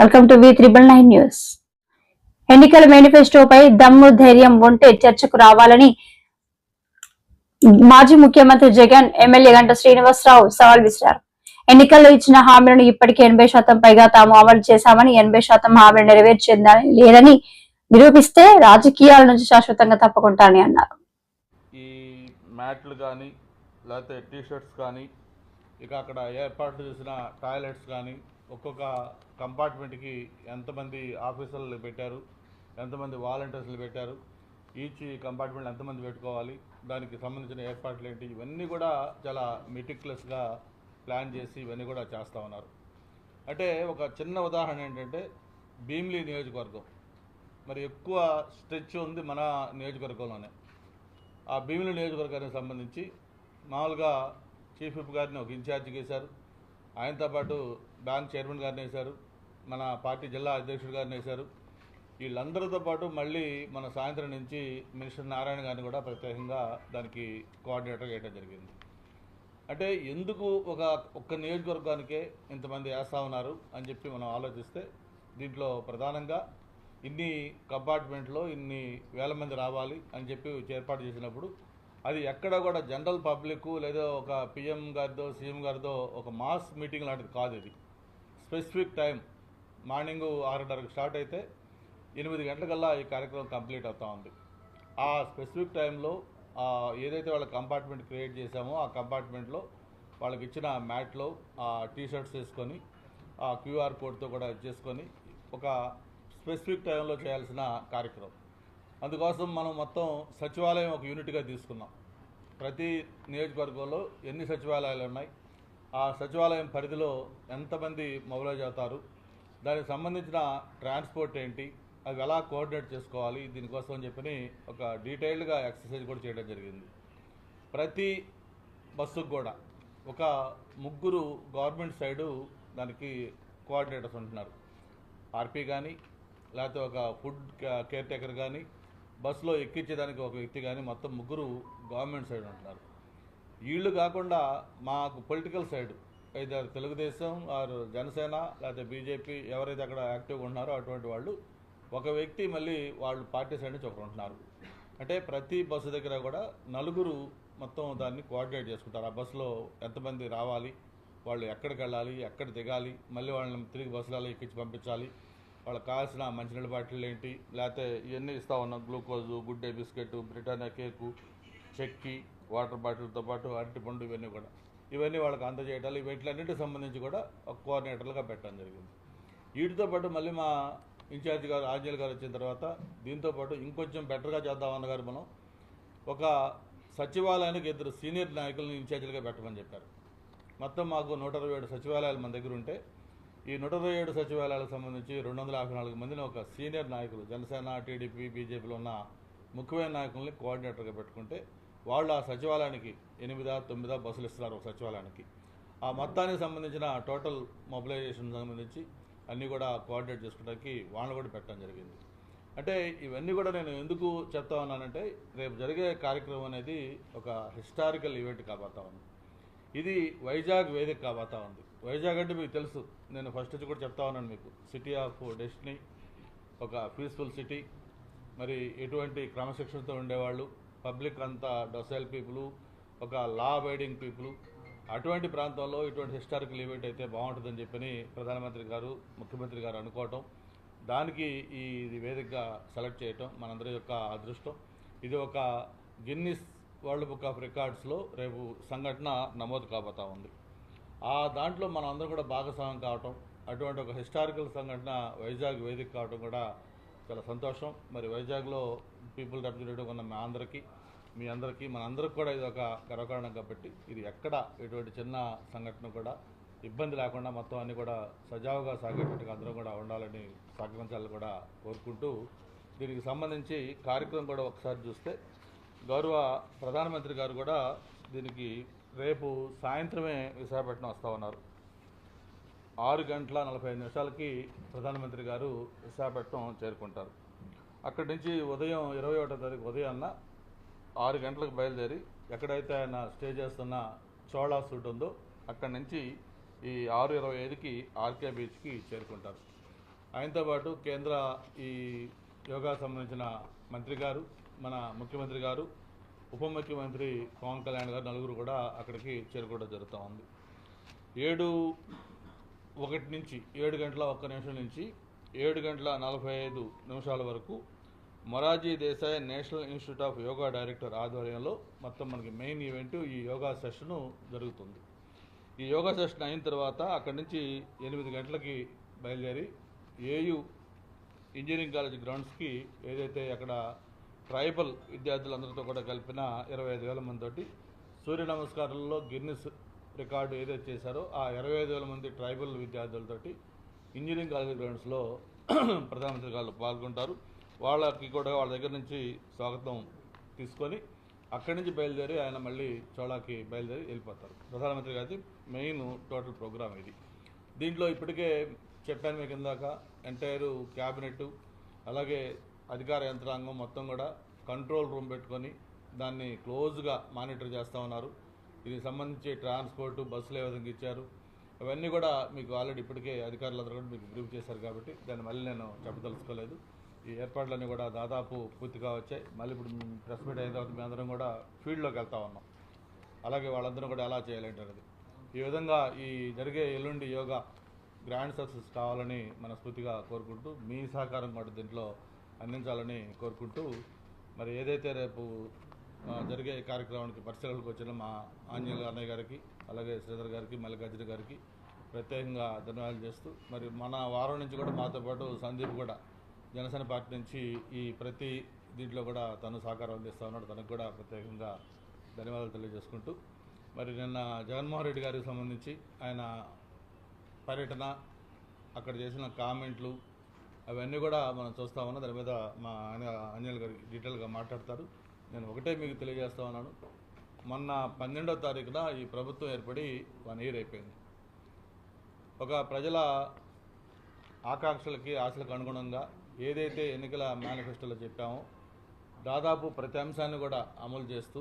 Welcome to V999 news. ఎన్నికల మేనిఫెస్టోపై దమ్ము ధైర్యం ఉంటే చర్చకు రావాలని మాజీ ముఖ్యమంత్రి జగన్ ఎమ్మెల్యే గంట శ్రీనివాసరావు సవాల్ విసిరారు. ఎన్నికల్లో ఇచ్చిన హామీలను ఇప్పటికే 80% పైగా తాము అమలు చేశామని, 80% హామీలు నెరవేర్చేదని లేదని నిరూపిస్తే రాజకీయాల నుంచి శాశ్వతంగా తప్పుకుంటానని అన్నారు. ఈ మ్యాట్లు కానీ లేకపోతే టీషర్ట్స్ కానీ ఇక అక్కడ ఏర్పాటు చేసిన టాయిలెట్స్ కానీ ఒక్కొక్క కంపార్ట్మెంట్కి ఎంతమంది ఆఫీసర్లు పెట్టారు, ఎంతమంది వాలంటీర్స్లు పెట్టారు, ఈచ్ కంపార్ట్మెంట్ ఎంతమంది పెట్టుకోవాలి, దానికి సంబంధించిన ఏర్పాట్లు ఏంటి, ఇవన్నీ కూడా చాలా మెటిక్యులస్గా ప్లాన్ చేసి ఇవన్నీ కూడా చేస్తూ ఉన్నారు. అంటే ఒక చిన్న ఉదాహరణ ఏంటంటే భీమిలి నియోజకవర్గం మరి ఎక్కువ స్ట్రెచ్ ఉంది మన నియోజకవర్గంలోనే. ఆ భీమిలి నియోజకవర్గానికి సంబంధించి మామూలుగా చీఫ్ విప్ గారిని ఒక ఇన్ఛార్జిగా వేశారు, ఆయనతో పాటు బ్యాంక్ చైర్మన్ గారిని వేశారు, మన పార్టీ జిల్లా అధ్యక్షుడు గారిని వేశారు. వీళ్ళందరితో పాటు మళ్ళీ మన సాయంత్రం నుంచి మినిస్టర్ నారాయణ గారిని కూడా ప్రత్యేకంగా దానికి కోఆర్డినేటర్గా వేయడం జరిగింది. అంటే ఎందుకు ఒక్క నియోజకవర్గానికే ఇంతమంది వేస్తూ ఉన్నారు అని చెప్పి మనం ఆలోచిస్తే దీంట్లో ప్రధానంగా ఇన్ని కంపార్ట్మెంట్లో ఇన్ని వేల మంది రావాలి అని చెప్పి ఏర్పాటు చేసినప్పుడు అది ఎక్కడ కూడా జనరల్ పబ్లిక్ లేదా ఒక పిఎం గారితో సీఎం గారితో ఒక మాస్ మీటింగ్ లాంటిది కాదు. ఇది స్పెసిఫిక్ టైం మార్నింగ్ 6:30కి స్టార్ట్ అయితే 8 గంటలకల్లా ఈ కార్యక్రమం కంప్లీట్ అవుతూ ఉంది. ఆ స్పెసిఫిక్ టైంలో ఏదైతే వాళ్ళ కంపార్ట్మెంట్ క్రియేట్ చేశామో ఆ కంపార్ట్మెంట్లో వాళ్ళకి ఇచ్చిన మ్యాట్లో ఆ టీషర్ట్స్ వేసుకొని ఆ క్యూఆర్ కోడ్తో కూడా చేసుకొని ఒక స్పెసిఫిక్ టైంలో చేయాల్సిన కార్యక్రమం. అందుకోసం మనం మొత్తం సచివాలయం ఒక యూనిట్గా తీసుకున్నాం. ప్రతి నియోజకవర్గంలో ఎన్ని సచివాలయాలు ఉన్నాయి, ఆ సచివాలయం పరిధిలో ఎంతమంది మొబిలైజ్ అవుతారు, దానికి సంబంధించిన ట్రాన్స్పోర్ట్ ఏంటి, అవి ఎలా కోఆర్డినేట్ చేసుకోవాలి, దీనికోసం అని చెప్పని ఒక డీటెయిల్డ్గా ఎక్సర్సైజ్ కూడా చేయడం జరిగింది. ప్రతి బస్సుకు కూడా ఒక 3 గవర్నమెంట్ సైడు దానికి కోఆర్డినేటర్స్ ఉంటున్నారు. ఆర్పీ కానీ లేకపోతే ఒక ఫుడ్ కేర్ టేకర్ కానీ బస్సులో ఎక్కించేదానికి ఒక వ్యక్తి కానీ మొత్తం 3 గవర్నమెంట్ సైడ్ ఉంటున్నారు. వీళ్ళు కాకుండా మాకు పొలిటికల్ సైడ్ అయితే తెలుగుదేశం ఆర్ జనసేన లేకపోతే బీజేపీ ఎవరైతే అక్కడ యాక్టివ్గా ఉన్నారో అటువంటి వాళ్ళు ఒక వ్యక్తి మళ్ళీ వాళ్ళు పార్టీ సైడ్ నుంచి ఒకరు ఉంటున్నారు. అంటే ప్రతి బస్సు దగ్గర కూడా 4 మొత్తం దాన్ని కోఆర్డినేట్ చేసుకుంటారు. ఆ బస్సులో ఎంతమంది రావాలి, వాళ్ళు ఎక్కడికి వెళ్ళాలి, ఎక్కడ దిగాలి, మళ్ళీ వాళ్ళని తిరిగి బస్సులలో ఎక్కించి పంపించాలి, వాళ్ళకి కావాల్సిన మంచినీళ్ళ బాటిల్ ఏంటి, లేకపోతే ఇవన్నీ ఇస్తూ ఉన్నాం, glucose, good day biscuit, Britannia cake, చెక్కి, వాటర్ బాటిల్తో పాటు అరటిపండు, ఇవన్నీ వాళ్ళకి అందజేయటాలు, వీటిలన్నింటికి సంబంధించి కూడా ఒక కోఆర్డినేటర్లుగా పెట్టడం జరిగింది. వీటితో పాటు మళ్ళీ మా ఇన్ఛార్జి గారు ఆంజనేయులు గారు వచ్చిన తర్వాత దీంతోపాటు ఇంకొంచెం బెటర్గా చేద్దామన్నగారు మనం ఒక సచివాలయానికి 2 సీనియర్ నాయకులను ఇన్ఛార్జీలుగా పెట్టమని చెప్పారు. మొత్తం మాకు 127 సచివాలయాలు మన దగ్గర ఉంటే ఈ 127 సచివాలయాలకు సంబంధించి 254 మందిని ఒక సీనియర్ నాయకులు జనసేన, టీడీపీ, బీజేపీలో ఉన్న ముఖ్యమైన నాయకుల్ని కోఆర్డినేటర్గా పెట్టుకుంటే వాళ్ళు ఆ సచివాలయానికి 8-9 బస్సులు ఇస్తున్నారు ఒక సచివాలయానికి. ఆ మొత్తానికి సంబంధించిన టోటల్ మొబిలైజేషన్ సంబంధించి అన్నీ కూడా కోఆర్డినేట్ చేసుకోవడానికి వాళ్ళని కూడా పెట్టడం జరిగింది. అంటే ఇవన్నీ కూడా నేను ఎందుకు చెప్తా ఉన్నానంటే రేపు జరిగే కార్యక్రమం అనేది ఒక హిస్టారికల్ ఈవెంట్ కాబోతా ఉంది. ఇది వైజాగ్ వేదిక కాబోతా ఉంది. వైజాగ్ అంటే మీకు తెలుసు, నేను ఫస్ట్ నుంచి కూడా చెప్తా ఉన్నాను మీకు, సిటీ ఆఫ్ డెస్టినీ, ఒక పీస్ఫుల్ సిటీ, మరి ఎటువంటి క్రమశిక్షణతో ఉండేవాళ్ళు, పబ్లిక్ అంతా డొసైల్ పీపుల్, ఒక లా అబైడింగ్ పీపుల్, అటువంటి ప్రాంతంలో ఇటువంటి హిస్టారికల్ ఈవెంట్ అయితే బాగుంటుందని చెప్పని ప్రధానమంత్రి గారు, ముఖ్యమంత్రి గారు అనుకోవటం, దానికి ఈ వేదికగా సెలెక్ట్ చేయటం మనందరి యొక్క అదృష్టం. ఇది ఒక గిన్నిస్ వరల్డ్ బుక్ ఆఫ్ రికార్డ్స్లో రేపు సంఘటన నమోదు కాబోతా ఉంది. ఆ దాంట్లో మనం అందరం కూడా భాగస్వామ్యం కావటం, అటువంటి ఒక హిస్టారికల్ సంఘటన వైజాగ్ వేదిక కావటం కూడా చాలా సంతోషం. మరి వైజాగ్లో పీపుల్ రిప్రజెంటేటివ్ ఉన్న మీ అందరికీ మనందరికి కూడా ఇది ఒక గర్వకారణం కాబట్టి ఇది ఎక్కడ ఎటువంటి చిన్న సంఘటన కూడా ఇబ్బంది లేకుండా మొత్తం అన్నీ కూడా సజావుగా సాగేటట్టుగా అందరం కూడా ఉండాలని సహకరించాలని కూడా కోరుకుంటూ, దీనికి సంబంధించి కార్యక్రమం కూడా ఒకసారి చూస్తే గౌరవ ప్రధానమంత్రి గారు కూడా దీనికి రేపు సాయంత్రమే విశాఖపట్నం వస్తూ ఉన్నారు. 6:45 ప్రధానమంత్రి గారు విశాఖపట్నం చేరుకుంటారు. అక్కడి నుంచి ఉదయం 21వ తారీఖు ఉదయాన్న 6 గంటలకు బయలుదేరి ఎక్కడైతే ఆయన స్టే చేస్తున్న చోళా సూట్ ఉందో అక్కడి నుంచి ఈ 6:25కి ఆర్కే బీచ్కి చేరుకుంటారు. ఆయనతో పాటు కేంద్ర ఈ యోగా సంబంధించిన మంత్రి గారు, మన ముఖ్యమంత్రి గారు, ఉప ముఖ్యమంత్రి పవన్ కళ్యాణ్ గారు నలుగురు కూడా అక్కడికి చేరుకోవడం జరుగుతూ ఉంది. 7:01 నుంచి 7:01 నుంచి 7:45 వరకు Morarji Desai national institute of yoga director ఆధ్వర్యంలో మొత్తం మనకి మెయిన్ ఈవెంట్ ఈ యోగా సెషను జరుగుతుంది. ఈ యోగా సెషన్ అయిన తర్వాత అక్కడి నుంచి 8 గంటలకి బయలుదేరి ఏయు ఇంజనీరింగ్ కాలేజ్ గ్రౌండ్స్కి ఏదైతే అక్కడ ట్రైబల్ విద్యార్థులందరితో కూడా కలిపిన 25,000 మందితోటి సూర్య నమస్కారాల్లో గిన్నిస్ రికార్డు ఏదైతే చేశారో ఆ 25,000 మంది ట్రైబల్ విద్యార్థులతోటి ఇంజనీరింగ్ కాలేజ్ గ్రౌండ్స్లో ప్రధానమంత్రి గారు పాల్గొంటారు. వాళ్ళకి కూడా వాళ్ళ దగ్గర నుంచి స్వాగతం తీసుకొని అక్కడి నుంచి బయలుదేరి ఆయన మళ్ళీ చోళాకి బయలుదేరి వెళ్ళిపోతారు. ప్రధానమంత్రి గారి మెయిన్ టోటల్ ప్రోగ్రామ్ ఇది. దీంట్లో ఇప్పటికే చెప్పాను మీకు ఇందాక, ఎంటైర్ క్యాబినెట్ అలాగే అధికార యంత్రాంగం మొత్తం కూడా కంట్రోల్ రూమ్ పెట్టుకొని దాన్ని క్లోజ్గా మానిటర్ చేస్తూ ఉన్నారు. దీనికి సంబంధించి ట్రాన్స్పోర్ట్, బస్సులు ఏ విధంగా ఇచ్చారు అవన్నీ కూడా మీకు ఆల్రెడీ ఇప్పటికే అధికారులందరూ కూడా మీకు బ్రీఫ్ చేశారు కాబట్టి దాన్ని మళ్ళీ నేను చెప్పదలుచుకోలేదు. ఈ ఏర్పాట్లన్నీ కూడా దాదాపు పూర్తిగా వచ్చాయి. మళ్ళీ ఇప్పుడు ప్రెస్ మీట్ అయిన తర్వాత మేమందరం కూడా ఫీల్డ్లోకి వెళ్తా ఉన్నాం. అలాగే వాళ్ళందరూ కూడా ఎలా చేయాలంటే ఈ విధంగా ఈ జరిగే ఎల్లుండి యోగా గ్రాండ్ సక్సెస్ కావాలని మనస్ఫూర్తిగా కోరుకుంటూ మీ సహకారం కూడా దీంట్లో అందించాలని కోరుకుంటూ మరి ఏదైతే రేపు జరిగే కార్యక్రమానికి పరిశీలనకు వచ్చిన మా ఆంజనేయులు అన్నయ్య గారికి అలాగే శ్రీధర్ గారికి మల్లికార్జున గారికి ప్రత్యేకంగా ధన్యవాదాలు చేస్తూ మరి మన వారం నుంచి కూడా మాతో పాటు సందీప్ కూడా జనసేన పార్టీ నుంచి ఈ ప్రతి దీంట్లో కూడా తను సహకారం అందిస్తూ ఉన్నాడు. తనకు కూడా ప్రత్యేకంగా ధన్యవాదాలు తెలియజేసుకుంటూ మరి నిన్న జగన్మోహన్ రెడ్డి గారికి సంబంధించి ఆయన పర్యటన, అక్కడ చేసిన కామెంట్లు అవన్నీ కూడా మనం చూస్తూ ఉన్నాం. దాని మీద మా ఆయన ఆంజనేయులు గారికి డీటెయిల్గా మాట్లాడతారు. నేను ఒకటే మీకు తెలియజేస్తా ఉన్నాను, మొన్న 12వ తారీఖున ఈ ప్రభుత్వం ఏర్పడి 1 year అయిపోయింది. ఒక ప్రజల ఆకాంక్షలకి ఆశలకు అనుగుణంగా ఏదైతే ఎన్నికల మేనిఫెస్టోలో చెప్పామో దాదాపు ప్రతి అంశాన్ని కూడా అమలు చేస్తూ